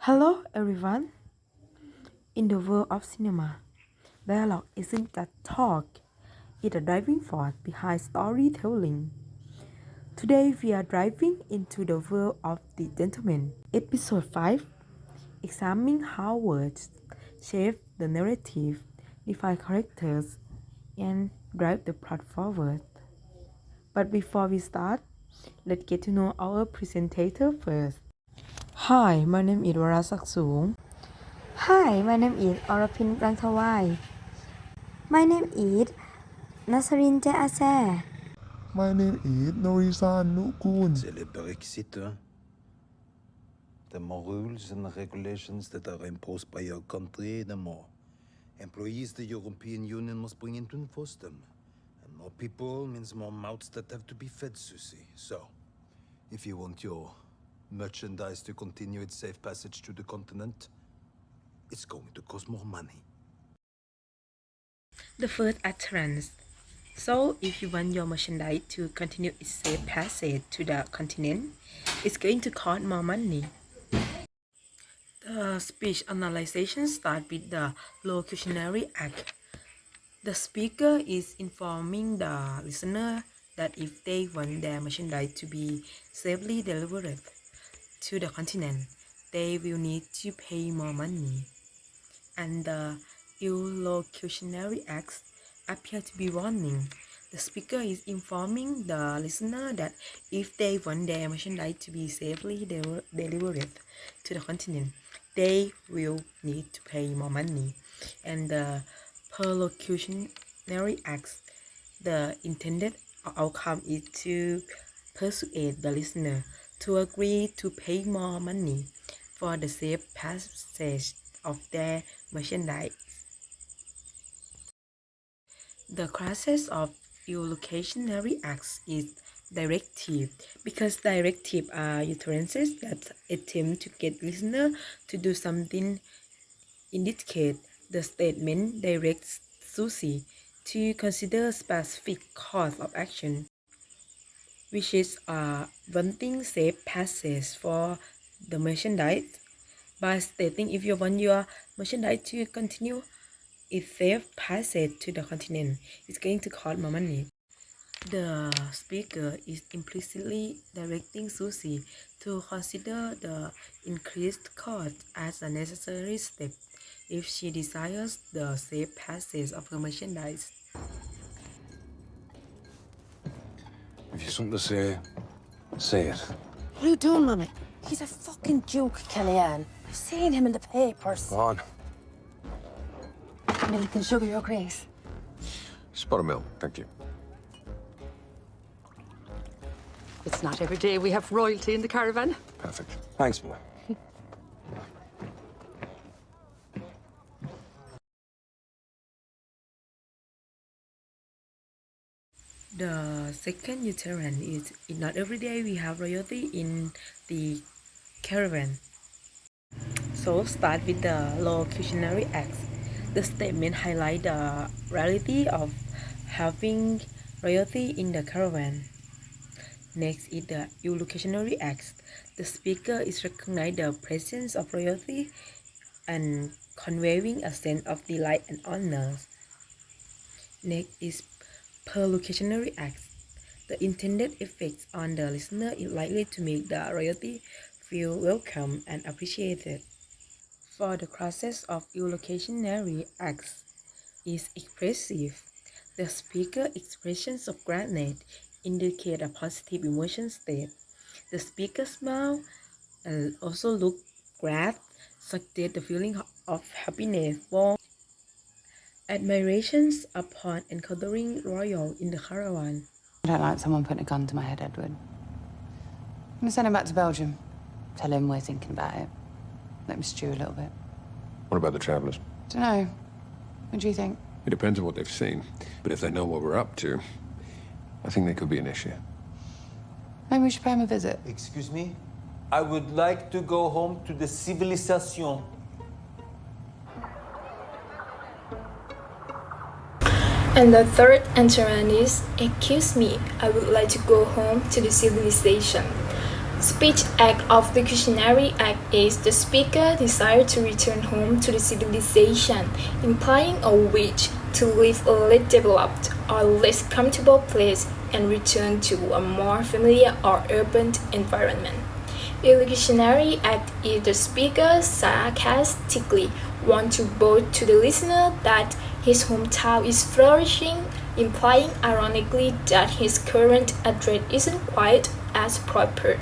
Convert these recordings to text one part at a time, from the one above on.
Hello, everyone. In the world of cinema, dialogue isn't just talk, it's a driving force behind storytelling. Today, we are driving into the world of The Gentleman. Episode 5, examining how words shape the narrative, define characters, and drive the plot forward. But before we start, let's get to know our presenter first. Hi, my name is Vara Saksung. Hi, my name is Orapin Rangthawai. My name is Nasarin Ase. My name is Norisan Nukun. C'est le Brexit. The more rules and regulations that are imposed by your country, the more employees the European Union must bring in to enforce them. And more people means more mouths that have to be fed, Susie. So, if you want your merchandise to continue its safe passage to the continent, it's going to cost more money. The first utterance. So, if you want your merchandise to continue its safe passage to the continent, it's going to cost more money. The speech analyzation starts with the locutionary act. The speaker is informing the listener that if they want their merchandise to be safely delivered to the continent, they will need to pay more money. And the illocutionary acts appear to be warning. The speaker is informing the listener that if they want their merchandise to be safely delivered to the continent, they will need to pay more money. And the perlocutionary acts, the intended outcome is to persuade the listener to agree to pay more money for the safe passage of their merchandise. The classes of illocutionary acts is directive, because directive are utterances that attempt to get listener to do something. In this case, the statement directs Susie to consider specific course of action, which is wanting safe passage for the merchandise. By stating if you want your merchandise to continue its safe passage to the continent, it's going to cost more money. The speaker is implicitly directing Susie to consider the increased cost as a necessary step if she desires the safe passage of her merchandise. If you something to say it. What are you doing, Mummy? He's a fucking Duke, Kellyanne. I've seen him in the papers. Go on. Milk and sugar, Your Grace. Spot of milk, thank you. It's not every day we have royalty in the caravan. Perfect. Thanks, boy. The second utterance is not every day we have royalty in the caravan. So start with the locutionary acts. The statement highlights the reality of having royalty in the caravan. Next is the illocutionary acts. The speaker is recognizing the presence of royalty and conveying a sense of delight and honor. Next is perlocutionary acts. The intended effects on the listener is likely to make the royalty feel welcome and appreciated. For the classes of illocutionary acts is expressive. The speaker expressions of gratitude indicate a positive emotion state. The speaker smile and also look glad, suggest the feeling of happiness, warmth, admirations upon encountering royal in the caravan. I don't like someone putting a gun to my head, Edward. I'm gonna send him back to Belgium. Tell him we're thinking about it. Let him stew a little bit. What about the travellers? Dunno. What do you think? It depends on what they've seen. But if they know what we're up to, I think they could be an issue. Maybe we should pay him a visit. Excuse me? I would like to go home to the civilization. And the third entrant is, excuse me, I would like to go home to the civilization. Speech act of the Dictionary Act is the speaker desire to return home to the civilization, implying a wish to leave a less developed or less comfortable place and return to a more familiar or urban environment. Illusionary act is the speaker sarcastically want to boast to the listener that his hometown is flourishing, implying ironically that his current address isn't quite as proper.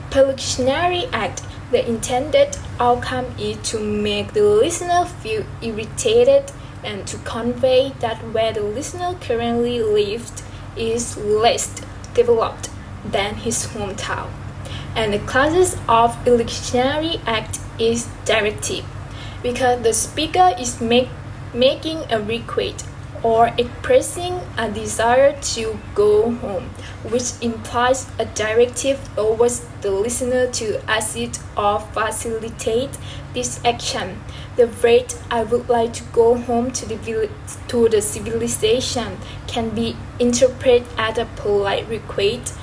Perlusionary act, the intended outcome is to make the listener feel irritated and to convey that where the listener currently lives is less developed than his hometown. And the classes of illusionary act is directive, because the speaker is making a request or expressing a desire to go home, which implies a directive towards the listener to assist or facilitate this action. The phrase "I would like to go home to the civilization" can be interpreted as a polite request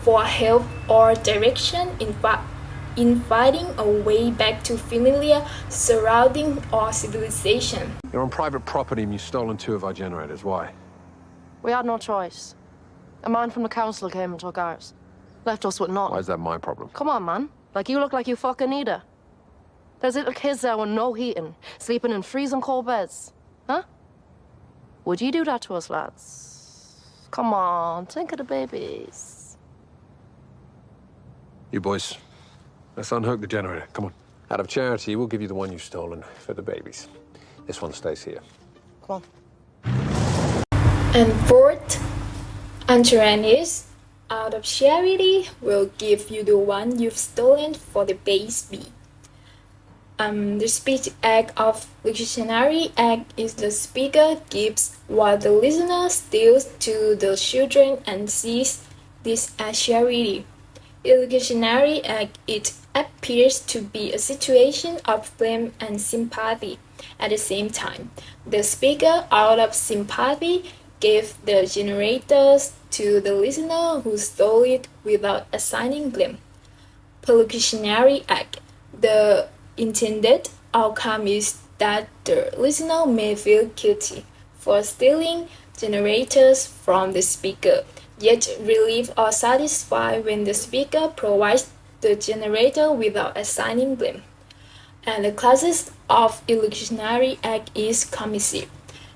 for help or direction, inviting a way back to familiar surrounding or civilization. You're on private property and you've stolen 2 of our generators. Why? We had no choice. A man from the council came and took ours. Left us with nothing. Why is that my problem? Come on, man. Like, you look like you fucking need it. There's little kids there with no heating, sleeping in freezing cold beds. Huh? Would you do that to us, lads? Come on, think of the babies. You boys, let's unhook the generator. Come on. Out of charity, we'll give you the one you've stolen for the babies. This one stays here. Come on. And fourth, Antoine is, out of charity, will give you the one you've stolen for the baby. The speech act of Dictionary Act is the speaker gives what the listener steals to the children and sees this as charity. In Dictionary Act, it appears to be a situation of blame and sympathy. At the same time, the speaker, out of sympathy, gave the generators to the listener who stole it without assigning blame. Perlusionary act. The intended outcome is that the listener may feel guilty for stealing generators from the speaker, yet relieved or satisfied when the speaker provides the generator without assigning blame. And the classes of illusionary act is commissive.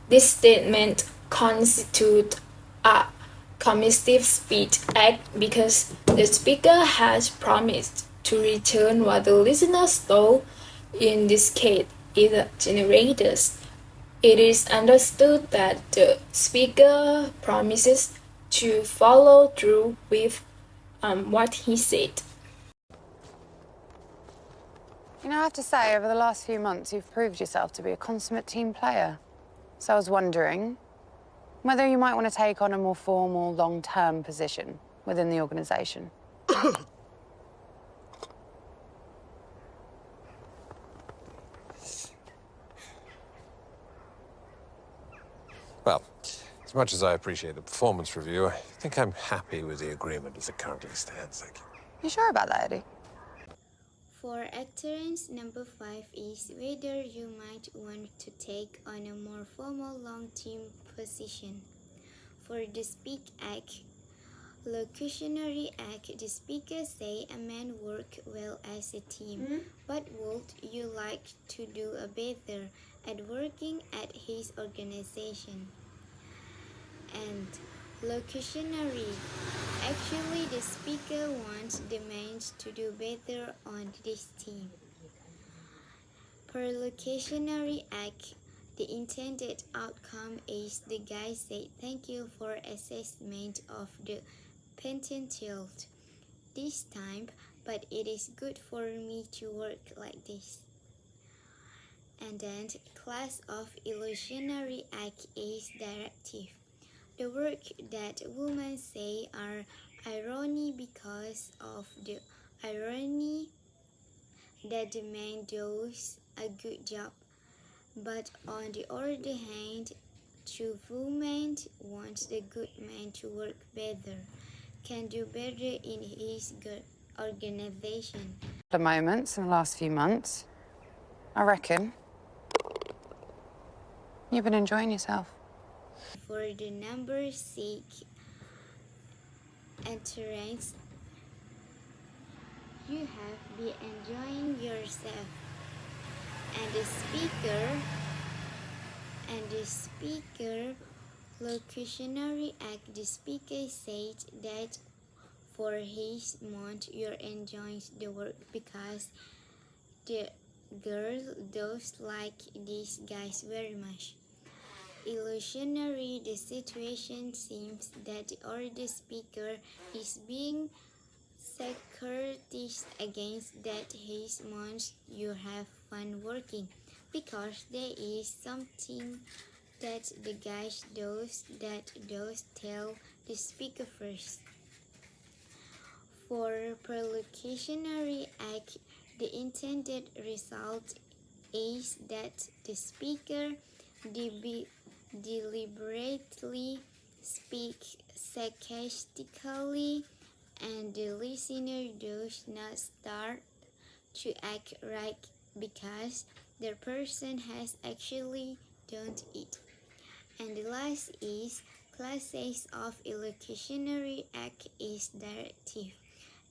This statement constitutes a commissive speech act because the speaker has promised to return what the listener stole, in this case, either generators. It is understood that the speaker promises to follow through with what he said. You know, I have to say, over the last few months, you've proved yourself to be a consummate team player. So I was wondering whether you might want to take on a more formal, long-term position within the organisation. Well, as much as I appreciate the performance review, I think I'm happy with the agreement as it currently stands. Thank you. You sure about that, Eddie? For actorance, number 5 is whether you might want to take on a more formal long-term position. For the speak act, locutionary act, the speaker say a man work well as a team, but would you like to do a better at working at his organization? And locutionary, actually the speaker wants the man to do better on this team. Per locutionary act, the intended outcome is the guy said thank you for assessment of the potential this time, but it is good for me to work like this. And then class of illusionary act is directive. The work that women say are irony because of the irony that the man does a good job. But on the other hand, the woman wants the good man to work better, can do better in his organization. The moments in the last few months, I reckon. You've been enjoying yourself. For the number 6 entrance, you have been enjoying yourself. And the speaker locutionary act, the speaker said that for his month you're enjoying the work because the girl does like these guys very much. Illusionary, the situation seems that the other speaker is being secretive against that his month you have fun working because there is something that the guys does that does tell the speaker first. For perlocutionary act, the intended result is that the speaker deliberately speaks sarcastically and the listener does not start to act right because the person has actually done it. And the last is classes of illocutionary act is directive.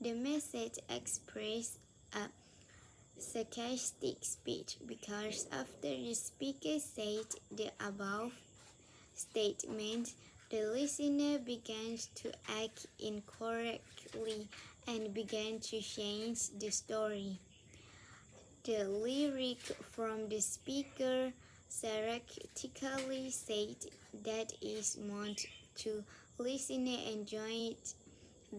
The message expresses a sarcastic speech because after the speaker said the above statement, the listener begins to act incorrectly and began to change the story. The lyric from the speaker sarcastically said that is meant to listener enjoyed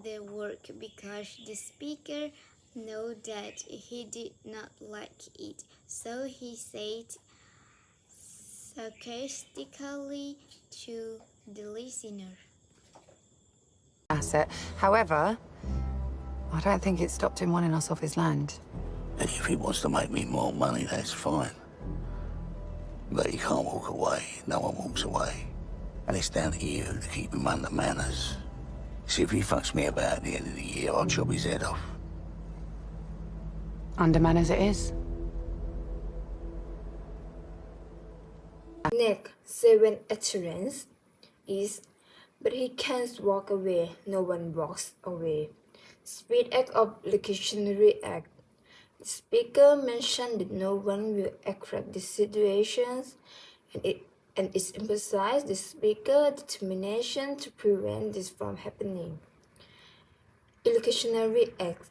the work because the speaker knew that he did not like it, so he said sarcastically to the listener. Asset. However, I don't think it stopped him wanting us off his land. And if he wants to make me more money, that's fine. But he can't walk away. No one walks away. And it's down to you to keep him under manners. See, if he fucks me about at the end of the year, I'll chop his head off. Under manners it is. Next, 7 utterance is, but he can't walk away, no one walks away. Speed act of locutionary act. The speaker mentioned that no one will accept the situations, and it emphasized the speaker's determination to prevent this from happening. Illocutionary act.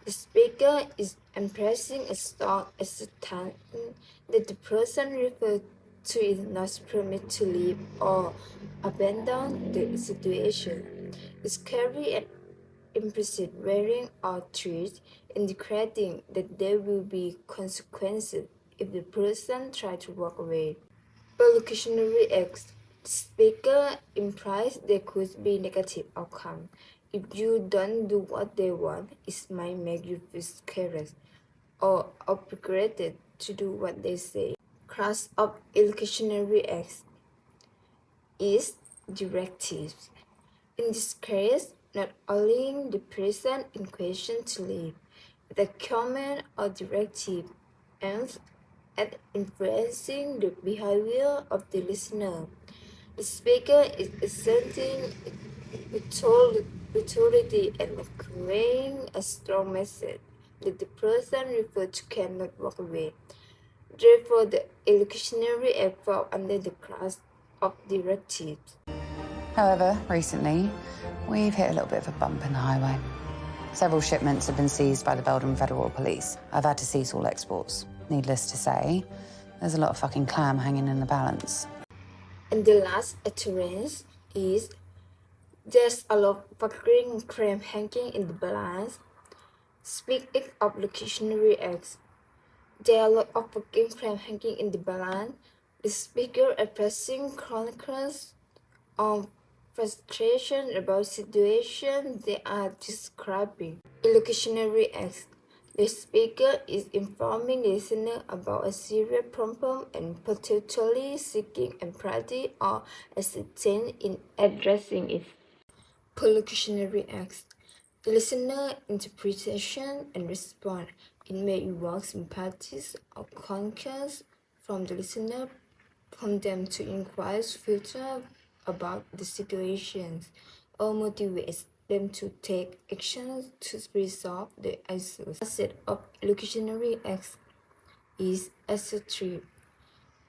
The speaker is expressing a strong assertion that the person referred to is not permitted to leave or abandon the situation. It's carry an implicit warning or threat, indicating that there will be consequences if the person tries to walk away. Perlocutionary acts. The speaker implies there could be negative outcome. If you don't do what they want, it might make you feel scared or obligated to do what they say. Class of illocutionary acts is directives. In this case, not allowing the person in question to leave. The command or directive aims at influencing the behavior of the listener. The speaker is asserting authority and conveying a strong message that the person referred to cannot walk away. Therefore, the illocutionary act falls under the class of directives. However, recently, we've hit a little bit of a bump in the highway. Several shipments have been seized by the Belgian Federal Police. I've had to cease all exports. Needless to say, there's a lot of fucking clam hanging in the balance. And the last utterance is, there's a lot of fucking clam hanging in the balance. Speak act of locutionary acts. There are a lot of fucking clam hanging in the balance. The speaker expressing chronicles of frustration about situation they are describing. Illocutionary acts. The speaker is informing the listener about a serious problem and potentially seeking empathy or assistance in addressing it. Perlocutionary acts. The listener interpretation and response. It may evoke sympathies or concerns from the listener, prompt them to inquire further about the situations, or motivates them to take actions to resolve the issues. A set of illusionary acts is assertive.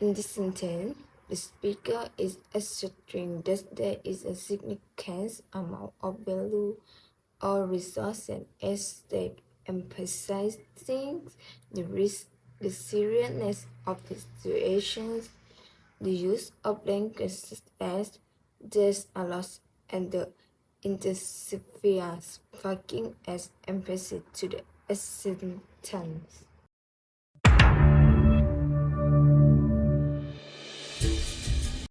In this sentence, the speaker is asserting that there is a significant amount of value or resources at stake, emphasizing the risk, the seriousness of the situations. The use of language such as "there's a loss" and the intensifier sparking as emphasis to the acceptance.